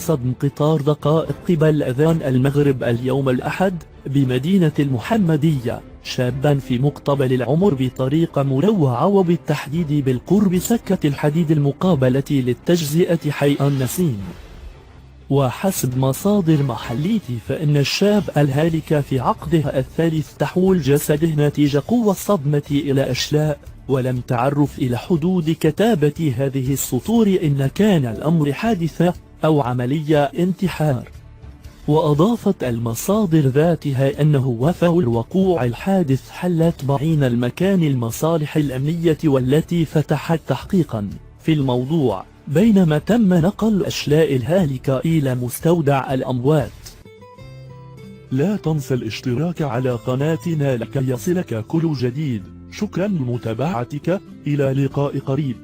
حادثة انقطار دقائق قبل أذان المغرب اليوم الأحد بمدينة المحمدية شابا في مقتبل العمر بطريقة مروعة، وبالتحديد بالقرب سكة الحديد المقابلة للتجزئة حي النسيم. وحسب مصادر محلية فإن الشاب الهالك في عقده الثالث تحول جسده نتيجة قوة الصدمة إلى أشلاء، ولم تعرف إلى حدود كتابة هذه السطور إن كان الأمر حادثة أو عملية انتحار. وأضافت المصادر ذاتها أنه وفور وقوع الحادث حلت بعين المكان المصالح الأمنية والتي فتحت تحقيقا في الموضوع، بينما تم نقل أشلاء الهالك إلى مستودع الأموات. لا تنسى الاشتراك على قناتنا لكي يصلك كل جديد. شكرا لمتابعتك، إلى لقاء قريب.